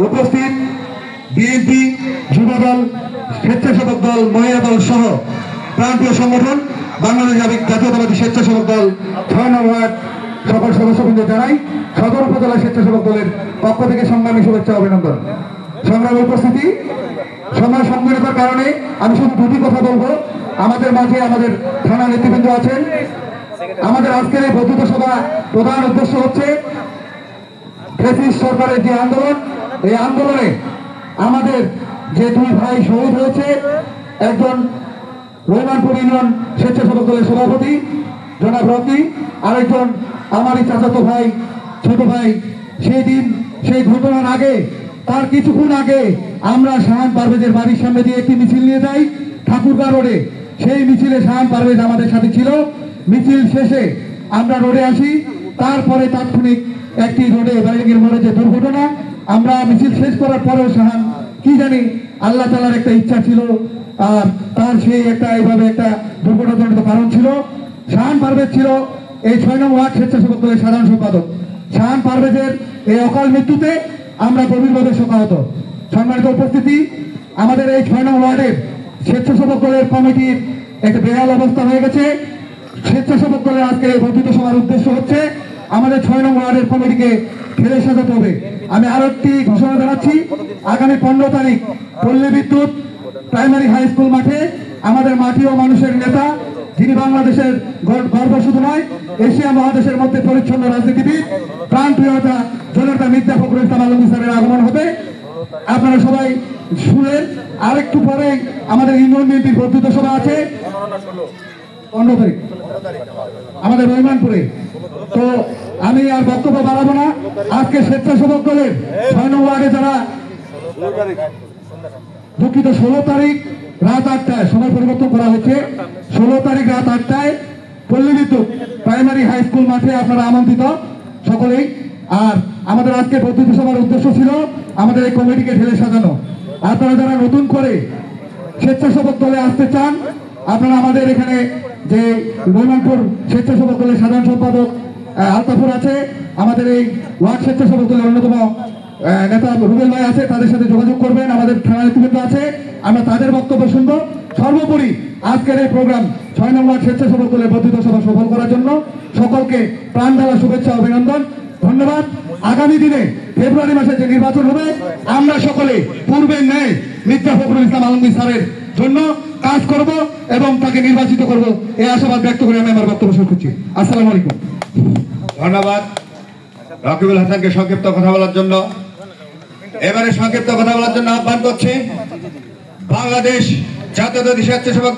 উপস্থিত বিএনপি, যুবদল, স্বেচ্ছাসেবক দল, মহিলা দল সহ প্রান্তীয় সংগঠন বাংলাদেশ জাতীয়তাবাদী স্বেচ্ছাসেবক দল ৬ নং ওয়ার্ড সকল সদস্যবৃন্দ জানাই সদর উপজেলা স্বেচ্ছাসেবক দলের পক্ষ থেকে সংগ্রামী শুভেচ্ছা অভিনন্দন। সংগ্রামী উপস্থিতি, সময় সংকটের কারণে আমি শুধু দুটি কথা বলবো। আমাদের মাঝে আমাদের থানা নেতৃবৃন্দ আছেন। আমাদের আজকের এই বক্তৃতা সভা প্রধান উদ্দেশ্য হচ্ছে ফ্যাসিস্ট সরকারের যে আন্দোলন, এই আন্দোলনে আমাদের যে দুই ভাই শহীদ হয়েছে, একজন রহমানপুর ইউনিয়ন স্বেচ্ছাসেবক দলের সভাপতি জনাব রকি, আরেকজন আমারই চাচাতো ভাই, ছোট ভাই। সেই দিন, সেই ঘটনার আগে, তার কিছুক্ষণ আগে আমরা শাহান পারভেজের বাড়ির সামনে দিয়ে একটি মিছিল নিয়ে যাই ঠাকুরগাঁ রোডে। সেই মিছিলে শাহান পারভেজ আমাদের সাথে ছিল। মিছিল শেষে আমরা রোডে আসি। তারপরে তাৎক্ষণিক একটি রোডে বাইরের মোড়ে যে দুর্ঘটনা, আমরা মিছিল শেষ করার পরেও শাহান কি জানি আল্লাহ তাআলার একটা ইচ্ছা ছিল, তার সেই একটা এইভাবে একটা দুর্ঘটনাজনিত কারণ ছিল। শাহান পারভেজ ছিল এই ৬ নং ওয়ার্ড স্বেচ্ছাসেবক দলের সাধারণ সম্পাদক। শাহান পারভেজের এই অকাল মৃত্যুতে আমরা গভীরভাবে শোকাহত। সম্মানিত উপস্থিতি, আমাদের এই ৬ নং ওয়ার্ডের স্বেচ্ছাসেবক দলের কমিটির একটা বেহাল অবস্থা হয়ে গেছে। স্বেচ্ছাসেবক দলের আজকে এই বক্তৃতা সভার উদ্দেশ্য হচ্ছে আমাদের ৬ নং ওয়ার্ডের কমিটিকে ঠেলে সাজাতে হবে। আমি আরো একটি ঘোষণা জানাচ্ছি, আগামী 15 তারিখ পল্লী বিদ্যুৎ প্রাইমারি হাই স্কুল মাঠে আমাদের মাটি ও মানুষের নেতা, যিনি বাংলাদেশের গর্ব শুধু নয়, এশিয়া মহাদেশের মধ্যে পরিচ্ছন্ন রাজনীতিবিদ, প্রাণপ্রিয়তা জনতা মির্জা ফখরুল ইসলাম আলমগীর স্যারের আগমন হবে। আপনারা সবাই শুনেন। আরেকটু পরে আমাদের ইউনিয়ন বিএনপির বক্তৃতা সভা আছে 15 তারিখ আমাদের রহমানপুরে। তো আমি আর বক্তব্য বাড়াবো না। আজকে স্বেচ্ছাসেবক দলের ৬ নং ওয়ার্ডে যারা, দুঃখিত, 16 তারিখ রাত 8টায় সময় পরিবর্তন করা হচ্ছে। 16 তারিখ রাত 8টায় পল্লী বিদ্যুৎ প্রাইমারি হাই স্কুল মাঠে আপনারা আমন্ত্রিত সকলেই। আর আমাদের আজকে বক্তৃতা সভার উদ্দেশ্য ছিল আমাদের এই কমিটিকে ঢেলে সাজানো। আপনারা যারা নতুন করে স্বেচ্ছাসেবক দলে আসতে চান, আপনারা আমাদের এখানে যে রহমানপুর স্বেচ্ছাসেবক দলের সাধারণ সম্পাদক আলতাফুর আছে, আমাদের এই ওয়ার্ড স্বেচ্ছাসেবক দলের অন্যতম নেতা রুবেল ভাই আছে, তাদের সাথে যোগাযোগ করবেন। আমাদের থানা নেতৃবৃন্দ আছে, আমরা তাদের বক্তব্য শুনবো। সর্বোপরি আজকের এই প্রোগ্রাম ৬ নং ওয়ার্ড স্বেচ্ছাসেবক দলের বক্তৃতা সভা সফল করার জন্য সকলকে প্রাণ ঢালা শুভেচ্ছা অভিনন্দন, ধন্যবাদ। আগামী দিনে ফেব্রুয়ারি মাসে যে নির্বাচন হবে, আমরা সকলে পূর্বের ন্যায় মির্জা ফখরুল ইসলাম আলমগীর স্যারের জন্য কাজ করব এবং তাকে নির্বাচিত করব, এই আশাবাদ ব্যক্ত করে আমি আমার বক্তব্য শুরু করছি। আসসালামু আলাইকুম। ধন্যবাদ রকিবুল হাসানকে সংক্ষিপ্ত কথা বলার জন্য। এবারে সংক্ষিপ্ত কথা বলার জন্য আহ্বান করছি বাংলাদেশ জাতীয়তাবাদী স্বেচ্ছাসেবক